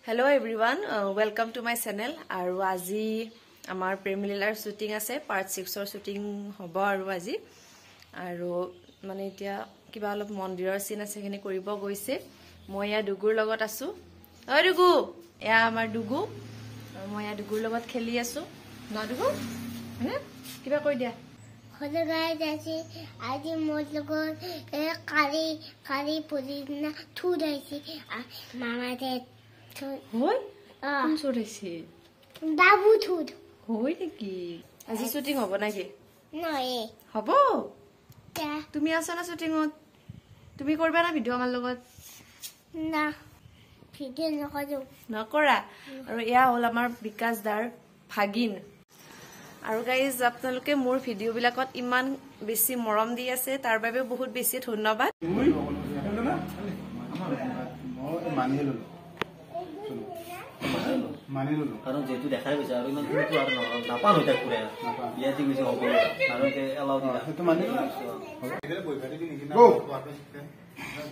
Hello everyone, welcome to my channel. Aru aji amar Premililar shooting ase part 6 or shooting hobo aru aji aru mane etia kiba olop mondirar scene ase khini koribo goise moi ya dugur logot asu oi dugu ya amar dugu moi ya dugur logot kheli asu na dugu ne kiba koi dia Hello guys, আজি মোৰ লগত কাৰি পুদিনা থুৰাইছে মামাতে হই কোন চৰেছে বাবু থুদ হই নেকি আজি shooting হ'ব নাকি নয় হ'ব তুমি আছা না শুটিংত তুমি কৰবা না ভিডিও আমাৰ লগত না ভিডিও নকৰো নকৰা আৰু এয়া হল আমাৰ বিকাশ দাৰ ভাগিন আৰু গাইজ আপোনালোকে মোৰ ভিডিও বিলাকত ইমান বেছি মৰম দি আছে তাৰ বাবে বহুত বেছি ধন্যবাদ মানিলো কাৰণ যেটো দেখাই গৈছে আৰু ইমান কিন্তু আৰু নাপান হৈ থাকে পুৰা ইয়াতে গৈছে হ'ব কাৰণ কে এলাউ দিলা সেইটো মানিলো হ'ব একেৰে বই ভাৰি নেকি না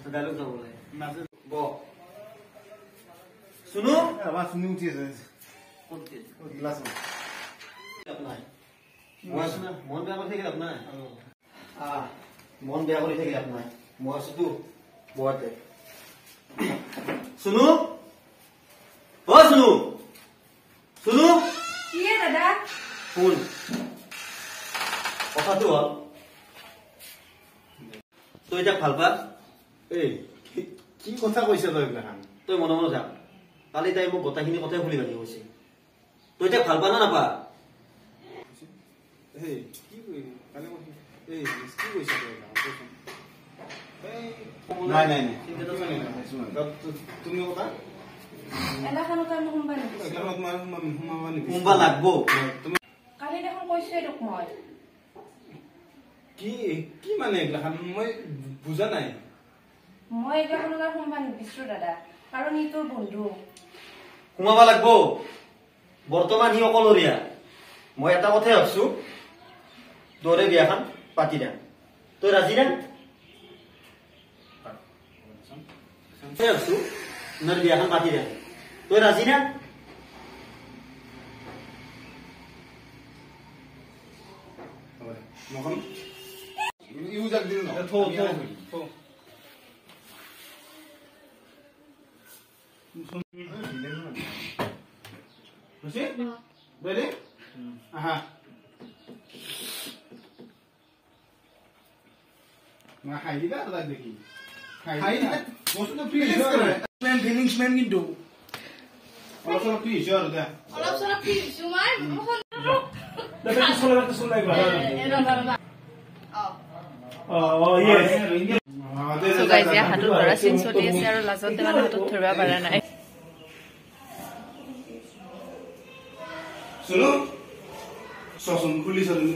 তো ডায়লগ যাব বলে নাচে ব শুনো আবার শুনি উঠি আছে কোনতে গ্লাস আপনার মহাসনা মন বেয়া করে থাকিল আপনার মন বেয়া করে থাকিল আপনার মহাসতু বহাতে শুনো ও শুনো শুনো কি দাদা শুন কথাটো হল তই এটা ভাল পা এই কি কথা কৈছে তই এইবিলাক তই মনে মনে থাক কালি তাই মোক গোটাখিনি কথাই খুলি পাতি কৈছে তই এটা ভাল পা না নাপা এই কি কালি এই কি কৈছে তই নাই নাই তুমি কথা এলাখানো কাম হুমবা মুম্বা লাগবো কালি দেখোন কৈছে তোক মই কি কি মানে এগলাখান মই বুজা নাই মই এলাখানো কাম হুমবা নিবিশ্ৰু দাদা কাৰণ ই তোৰ বন্ধু সোমাবা লাগবো বৰ্তমান হি অকলৰীয়া মই এটা কথাই ভাবছো তোৰে বিয়াখন পাতি দে তই ৰাজি না ভাবছো তোৰ বিয়াখন পাতি দে তই ৰাজি না মখন ইউজাক দিল না থো থো বুঝি বেলে আহা মা হাইদিলা আর দেখি হাইদিলা বস্তু ফিলিংস করে ফিলিংস ম্যান কিন্তু অলপ অলপ ফিলিংস আর দে অলপ চলপ ফিলিংস মার দেখো তো শুনলাই বাবা So guys, yeah, hatu dhara scene choli ase aru lajote mane hatu dhorba para nai. Suno, sosun kuli sonu.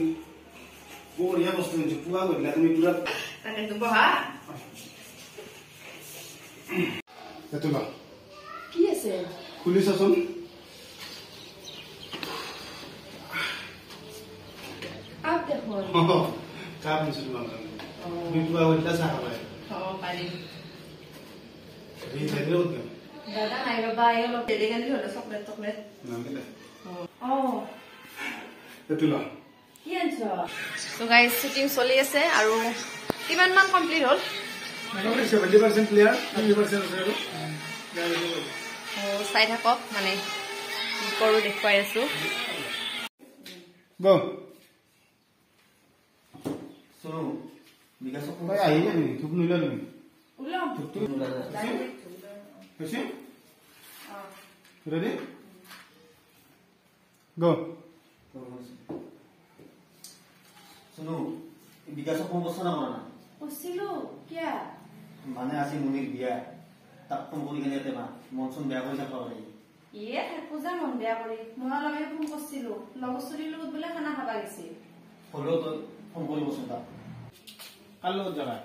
Boriya bostu nje puga gorila tumi pura. Tane tu boha. Etula. Ki ase? Kuli sosun. Aap dekhon. Kap nisu tulang. Tumi puga gorila sa habai. Oh, pari. Ini saya dulu kan. Dada nai baba ayo lo telingan di hoda chocolate. Nanti deh. Oh. Etula. Ki ancho? So guys, shooting choli ase aru kiman man complete hol? Mana 70% clear, 30% zero. Oh, sai thakok mane ki koru dekhwai asu. Go. Suno. Bigas aku. Kaya aja nih, tuh nula nih. Ulam. Tuh nula. Kasih? Ready? Go. Suno. Bigas aku mau sana mana? Osilu, kya? Mana asih munir dia. Tak pembuli kan dia tema. Monsun dia aku siapa lagi? Iya, puzar mon beya kori. Mona lage phone kosilu. Logosuri লগত bole khana khaba gesi. Holo to pembuli monsun tak. Halo jaga.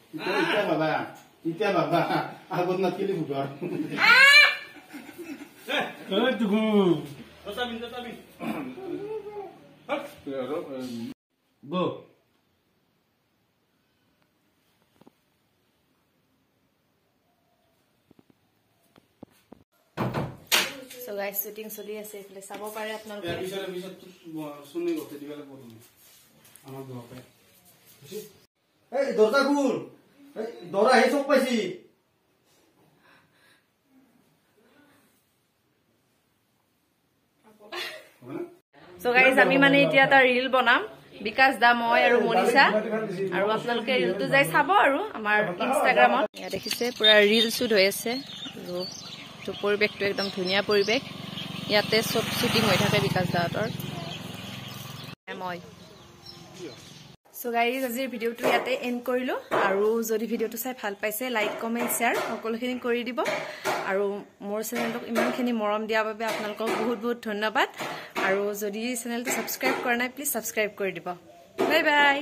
Itu baba. Aku nak pilih bukan. Kalau tunggu. Tapi. Go. So guys shooting চলি আছে এইফালে চাব পাৰে আপোনালোকে এই দৰজা খুল এই দৰা হে সব পাইছি সো গাইস আমি মানে এতিয়া এটা ৰিল বনাম বিকাশ দা মই আৰু মনিষা আৰু আপোনালোকে ৰিলটো যাই চাব আৰু আমাৰ ইনষ্টাগ্ৰামত ইয়া দেখিছে পুৰা ৰিল শুট হৈ আছে আৰু তো পৰিবেশটো একদম ধুনীয়া পৰিবেশ ইয়াতে সব শুটিং হৈ থাকে বিকাশ দাহঁতৰ মই সো গাইজ আজিৰ ভিডিঅ'টো ইয়াতে এণ্ড কৰিলোঁ আৰু যদি ভিডিঅ'টো চাই ভাল পাইছে লাইক কমেণ্ট শ্বেয়াৰ সকলোখিনি কৰি দিব আৰু মোৰ চেনেলটোক ইমানখিনি মৰম দিয়াৰ বাবে আপোনালোকক বহুত বহুত ধন্যবাদ আৰু যদি চেনেলটো ছাবস্ক্ৰাইব কৰা নাই প্লিজ ছাবস্ক্ৰাইব কৰি দিব বাই বাই